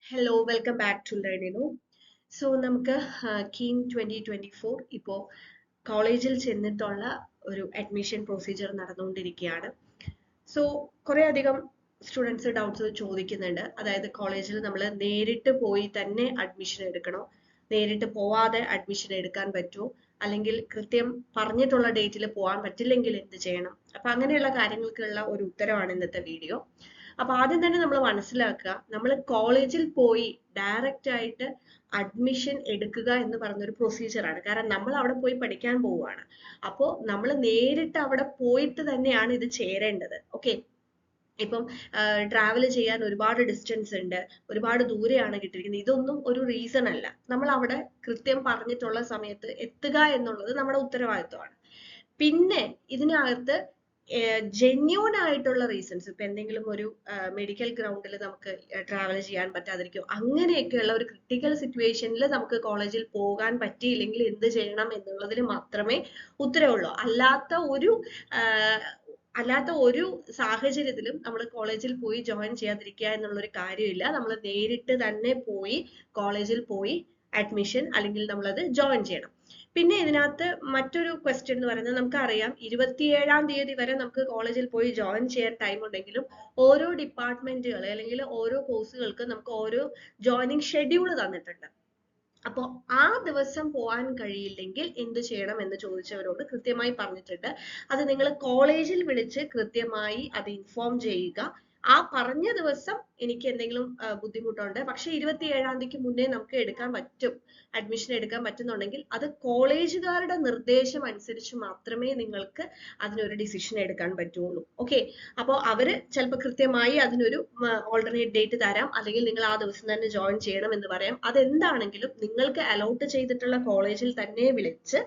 Hello welcome back to ലേണിനു. So നമുക്ക് കീം 2024 ഇപ്പോൾ കോളേജിൽ ചെന്നിട്ടുള്ള ഒരു അഡ്മിഷൻ പ്രൊസീജിയർ നടന്നുകൊണ്ടിരിക്കുകയാണ്. സോ കുറേ അധികം സ്റ്റുഡൻസ് ഡൗട്ട്സ് ചോദിക്കുന്നുണ്ട്. അതായത് കോളേജിൽ നമ്മൾ നേരിട്ട് പോയി തന്നെ അഡ്മിഷൻ എടുക്കണോ, നേരിട്ട് പോവാതെ അഡ്മിഷൻ എടുക്കാൻ പറ്റുമോ, അല്ലെങ്കിൽ കൃത്യം പറഞ്ഞിട്ടുള്ള ഡേറ്റിൽ പോകാൻ പറ്റില്ലെങ്കിൽ എന്ത് ചെയ്യണം? അപ്പൊ അങ്ങനെയുള്ള കാര്യങ്ങൾക്കുള്ള ഒരു ഉത്തരവാണ് ഇന്നത്തെ വീഡിയോ. അപ്പൊ ആദ്യം തന്നെ നമ്മൾ മനസ്സിലാക്കുക, നമ്മൾ കോളേജിൽ പോയി ഡയറക്റ്റ് ആയിട്ട് അഡ്മിഷൻ എടുക്കുക എന്ന് പറഞ്ഞൊരു പ്രൊസീജിയർ ആണ്. കാരണം നമ്മൾ അവിടെ പോയി പഠിക്കാൻ പോവുകയാണ്. അപ്പോൾ നമ്മൾ നേരിട്ട് അവിടെ പോയിട്ട് തന്നെയാണ് ഇത് ചേരേണ്ടത്. ഓക്കെ, ഇപ്പം ട്രാവൽ ചെയ്യാൻ ഒരുപാട് ഡിസ്റ്റൻസ് ഉണ്ട്, ഒരുപാട് ദൂരെയാണ് കിട്ടിയിരിക്കുന്നത്, ഇതൊന്നും ഒരു റീസൺ അല്ല. നമ്മൾ അവിടെ കൃത്യം പറഞ്ഞിട്ടുള്ള സമയത്ത് എത്തുക എന്നുള്ളത് നമ്മുടെ ഉത്തരവാദിത്വമാണ്. പിന്നെ ഇതിനകത്ത് ജെന്യൂൻ ആയിട്ടുള്ള റീസൺസ്, ഇപ്പൊ എന്തെങ്കിലും ഒരു മെഡിക്കൽ ഗ്രൗണ്ടിൽ നമുക്ക് ട്രാവൽ ചെയ്യാൻ പറ്റാതിരിക്കും, അങ്ങനെയൊക്കെയുള്ള ഒരു ക്രിട്ടിക്കൽ സിറ്റുവേഷനിൽ നമുക്ക് കോളേജിൽ പോകാൻ പറ്റിയില്ലെങ്കിൽ എന്ത് ചെയ്യണം എന്നുള്ളതിൽ മാത്രമേ ഉത്തരവുള്ളൂ. അല്ലാത്ത ഒരു സാഹചര്യത്തിലും നമ്മൾ കോളേജിൽ പോയി ജോയിൻ ചെയ്യാതിരിക്കുക എന്നുള്ളൊരു കാര്യമില്ല. നമ്മൾ നേരിട്ട് തന്നെ പോയി കോളേജിൽ പോയി അഡ്മിഷൻ അല്ലെങ്കിൽ നമ്മളത് ജോയിൻ ചെയ്യണം. പിന്നെ ഇതിനകത്ത് മറ്റൊരു ക്വസ്റ്റ്യൻ എന്ന് പറയുന്നത്, നമുക്കറിയാം 27-ാം തീയതി വരെ നമുക്ക് കോളേജിൽ പോയി ജോയിൻ ചെയ്യാൻ ടൈം ഉണ്ടെങ്കിലും ഓരോ ഡിപ്പാർട്ട്മെന്റുകൾ അല്ലെങ്കിൽ ഓരോ കോഴ്സുകൾക്ക് നമുക്ക് ഓരോ ജോയിനിങ് ഷെഡ്യൂൾ തന്നിട്ടുണ്ട്. അപ്പോൾ ആ ദിവസം പോകാൻ കഴിയില്ലെങ്കിൽ എന്ത് ചെയ്യണം എന്ന് ചോദിച്ചവരോട് കൃത്യമായി പറഞ്ഞിട്ടുണ്ട്. അത് നിങ്ങൾ കോളേജിൽ വിളിച്ച് കൃത്യമായി അത് ഇൻഫോം ചെയ്യുക. ആ പറഞ്ഞ ദിവസം എനിക്ക് എന്തെങ്കിലും ബുദ്ധിമുട്ടുണ്ട്, പക്ഷെ 27-ാം തീയതിക്ക് മുന്നേ നമുക്ക് എടുക്കാൻ പറ്റും, അഡ്മിഷൻ എടുക്കാൻ പറ്റുന്നുണ്ടെങ്കിൽ അത് കോളേജുകാരുടെ നിർദ്ദേശം അനുസരിച്ച് മാത്രമേ നിങ്ങൾക്ക് അതിനൊരു ഡിസിഷൻ എടുക്കാൻ പറ്റുള്ളൂ. ഓക്കെ, അപ്പോൾ അവര് ചിലപ്പോൾ കൃത്യമായി അതിനൊരു ഓൾട്ടർനേറ്റ് ഡേറ്റ് തരാം, അല്ലെങ്കിൽ നിങ്ങൾ ആ ദിവസം തന്നെ ജോയിൻ ചെയ്യണം എന്ന് പറയാം. അതെന്താണെങ്കിലും നിങ്ങൾക്ക് അലോട്ട് ചെയ്തിട്ടുള്ള കോളേജിൽ തന്നെ വിളിച്ച്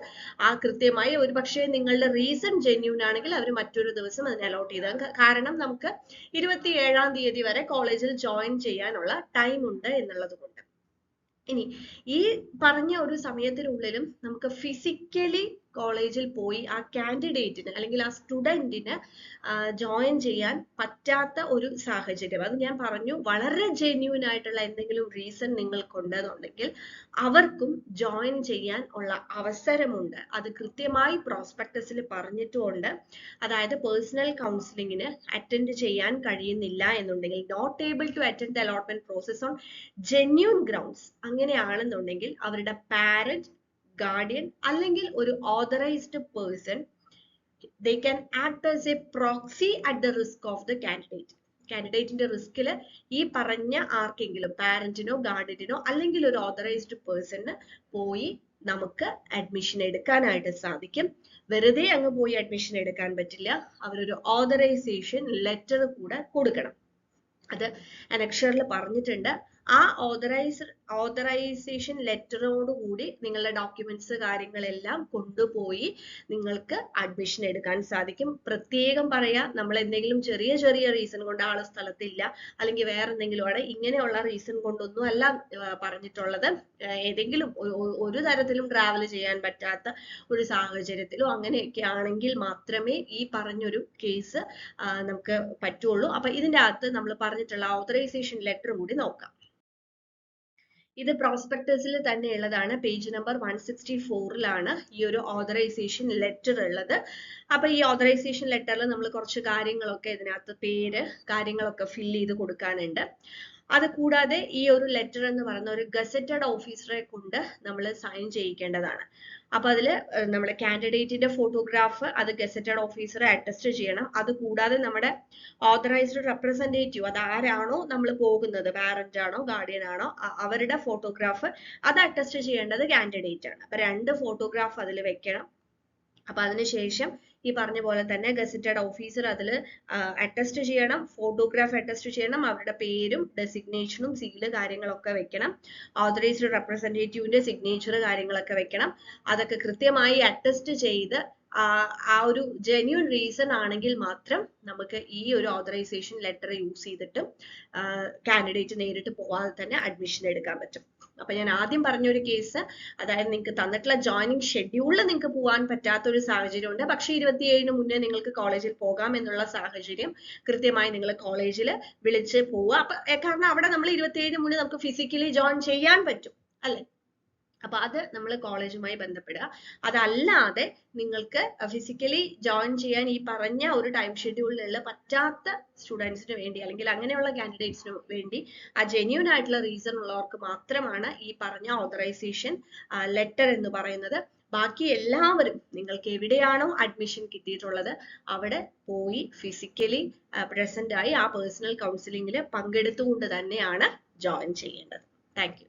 ആ കൃത്യമായി, ഒരു പക്ഷേ നിങ്ങളുടെ റീസൺ ജെന്യൂൻ ആണെങ്കിൽ അവർ മറ്റൊരു ദിവസം അതിന് അലോട്ട് ചെയ്താൽ, കാരണം നമുക്ക് 27-ാം തീയതി വരെ കോളേജിൽ ജോയിൻ ചെയ്യാനുള്ള ടൈം ഉണ്ട് എന്നുള്ളത് കൊണ്ട്. ഇനി ഈ പറഞ്ഞ ഒരു സമയത്തിനുള്ളിലും നമുക്ക് ഫിസിക്കലി കോളേജിൽ പോയി ആ കാൻഡിഡേറ്റിന് അല്ലെങ്കിൽ ആ സ്റ്റുഡന്റിന് ജോയിൻ ചെയ്യാൻ പറ്റാത്ത ഒരു സാഹചര്യം, അത് ഞാൻ പറഞ്ഞു, വളരെ ജെന്യൂൻ ആയിട്ടുള്ള എന്തെങ്കിലും റീസൺ നിങ്ങൾക്കുണ്ടെന്നുണ്ടെങ്കിൽ അവർക്കും ജോയിൻ ചെയ്യാൻ ഉള്ള അവസരമുണ്ട്. അത് കൃത്യമായി പ്രോസ്പെക്ടസിൽ പറഞ്ഞിട്ടുമുണ്ട്. അതായത് പേഴ്സണൽ കൗൺസിലിങ്ങിന് അറ്റൻഡ് ചെയ്യാൻ കഴിയുന്നില്ല എന്നുണ്ടെങ്കിൽ, not able to attend the allotment process on genuine grounds, അങ്ങനെയാണെന്നുണ്ടെങ്കിൽ അവരുടെ പാരന്റ്, ഗാർഡിയൻ അല്ലെങ്കിൽ ഒരു authorised person, they can act as a proxy at the risk of the candidate. കാൻഡിഡേറ്റിന്റെ റിസ്കിൽ ഈ പറഞ്ഞ ആർക്കെങ്കിലും, പാരന്റിനോ ഗാർഡിയനോ അല്ലെങ്കിൽ ഒരു ഓതറൈസ്ഡ് പേഴ്സണിന് പോയി നമുക്ക് അഡ്മിഷൻ എടുക്കാനായിട്ട് സാധിക്കും. വെറുതെ അങ്ങ് പോയി അഡ്മിഷൻ എടുക്കാൻ പറ്റില്ല, അവരൊരു ഓതറൈസേഷൻ ലെറ്റർ കൂടെ കൊടുക്കണം. അത് അനക്ഷറിൽ പറഞ്ഞിട്ടുണ്ട്. ആ ഓതറൈസേഷൻ ലെറ്ററോട് കൂടി നിങ്ങളുടെ ഡോക്യുമെന്റ്സ് കാര്യങ്ങളെല്ലാം കൊണ്ടുപോയി നിങ്ങൾക്ക് അഡ്മിഷൻ എടുക്കാൻ സാധിക്കും. പ്രത്യേകം പറയാ, നമ്മൾ എന്തെങ്കിലും ചെറിയ ചെറിയ റീസൺ കൊണ്ട് ആള് സ്ഥലത്തില്ല അല്ലെങ്കിൽ വേറെ എന്തെങ്കിലും ആണ്, ഇങ്ങനെയുള്ള റീസൺ കൊണ്ടൊന്നും അല്ല പറഞ്ഞിട്ടുള്ളത്. ഏതെങ്കിലും ഒരു തരത്തിലും ട്രാവൽ ചെയ്യാൻ പറ്റാത്ത ഒരു സാഹചര്യത്തിലോ അങ്ങനെയൊക്കെ ആണെങ്കിൽ മാത്രമേ ഈ പറഞ്ഞൊരു കേസ് നമുക്ക് പറ്റുള്ളൂ. അപ്പൊ ഇതിന്റെ അകത്ത് നമ്മൾ പറഞ്ഞിട്ടുള്ള ഓതറൈസേഷൻ ലെറ്റർ കൂടി നോക്കാം. ഇത് പ്രോസ്പെക്ടസിൽ തന്നെ ഉള്ളതാണ്. പേജ് നമ്പർ 164-ലാണ് ഈ ഒരു ഓതറൈസേഷൻ ലെറ്റർ ഉള്ളത്. അപ്പൊ ഈ ഓതറൈസേഷൻ ലെറ്ററിൽ നമ്മൾ കുറച്ച് കാര്യങ്ങളൊക്കെ, ഇതിനകത്ത് പേര് കാര്യങ്ങളൊക്കെ ഫില്ല് ചെയ്ത് കൊടുക്കാനുണ്ട്. അത് കൂടാതെ ഈ ഒരു ലെറ്റർ എന്ന് പറയുന്ന ഒരു ഗസറ്റഡ് ഓഫീസറെ കൊണ്ട് നമ്മൾ സൈൻ ചെയ്യിക്കേണ്ടതാണ്. അപ്പൊ അതില് നമ്മുടെ കാൻഡിഡേറ്റിന്റെ ഫോട്ടോഗ്രാഫ്, അത് ഗസറ്റഡ് ഓഫീസറെ അറ്റസ്റ്റ് ചെയ്യണം. അത് കൂടാതെ നമ്മുടെ ഓതറൈസ്ഡ് റെപ്രസെന്റേറ്റീവ്, അത് ആരാണോ നമ്മൾ പോകുന്നത്, പാരന്റ് ആണോ ഗാർഡിയൻ ആണോ, അവരുടെ ഫോട്ടോഗ്രാഫ് അത് അറ്റസ്റ്റ് ചെയ്യേണ്ടത് കാൻഡിഡേറ്റ് ആണ്. അപ്പൊ 2 ഫോട്ടോഗ്രാഫ് അതിൽ വെക്കണം. അപ്പൊ അതിനുശേഷം ഈ പറഞ്ഞ പോലെ തന്നെ ഗസറ്റഡ് ഓഫീസർ അതിൽ അറ്റസ്റ്റ് ചെയ്യണം, ഫോട്ടോഗ്രാഫ് അറ്റസ്റ്റ് ചെയ്യണം, അവരുടെ പേരും ഡെസിഗ്നേഷനും സീല് കാര്യങ്ങളൊക്കെ വെക്കണം, ഓതറൈസ്ഡ് റെപ്രസെന്റേറ്റീവിന്റെ സിഗ്നേച്ചർ കാര്യങ്ങളൊക്കെ വെക്കണം. അതൊക്കെ കൃത്യമായി അറ്റസ്റ്റ് ചെയ്ത് ആ ഒരു ജെന്യൂൻ റീസൺ ആണെങ്കിൽ മാത്രം നമുക്ക് ഈ ഒരു ഓതറൈസേഷൻ ലെറ്റർ യൂസ് ചെയ്തിട്ട് കാൻഡിഡേറ്റ് നേരിട്ട് പോവാതെ തന്നെ അഡ്മിഷൻ എടുക്കാൻ പറ്റും. അപ്പൊ ഞാൻ ആദ്യം പറഞ്ഞൊരു കേസ്, അതായത് നിങ്ങൾക്ക് തന്നിട്ടുള്ള ജോയിനിങ് ഷെഡ്യൂളിൽ നിങ്ങൾക്ക് പോകാൻ പറ്റാത്ത ഒരു സാഹചര്യം ഉണ്ട്, പക്ഷെ 27-ന് മുന്നേ നിങ്ങൾക്ക് കോളേജിൽ പോകാം എന്നുള്ള സാഹചര്യം കൃത്യമായി നിങ്ങൾ കോളേജിൽ വിളിച്ച് പോവുക. അപ്പൊ കാരണം അവിടെ നമ്മൾ 27-ന് മുന്നേ നമുക്ക് ഫിസിക്കലി ജോയിൻ ചെയ്യാൻ പറ്റും അല്ലെ. അപ്പൊ അത് നമ്മൾ കോളേജുമായി ബന്ധപ്പെടുക. അതല്ലാതെ നിങ്ങൾക്ക് ഫിസിക്കലി ജോയിൻ ചെയ്യാൻ ഈ പറഞ്ഞ ഒരു ടൈം ഷെഡ്യൂളിലുള്ള പറ്റാത്ത സ്റ്റുഡൻസിന് വേണ്ടി, അല്ലെങ്കിൽ അങ്ങനെയുള്ള കാൻഡിഡേറ്റ്സിന് വേണ്ടി, ആ ജെന്യൂൻ ആയിട്ടുള്ള റീസൺ ഉള്ളവർക്ക് മാത്രമാണ് ഈ പറഞ്ഞ ഓതറൈസേഷൻ ലെറ്റർ എന്ന് പറയുന്നത്. ബാക്കി എല്ലാവരും നിങ്ങൾക്ക് എവിടെയാണോ അഡ്മിഷൻ കിട്ടിയിട്ടുള്ളത് അവിടെ പോയി ഫിസിക്കലി പ്രസന്റ് ആയി ആ പേഴ്സണൽ കൗൺസിലിംഗിൽ പങ്കെടുത്തുകൊണ്ട് തന്നെയാണ് ജോയിൻ ചെയ്യേണ്ടത്. Thank you.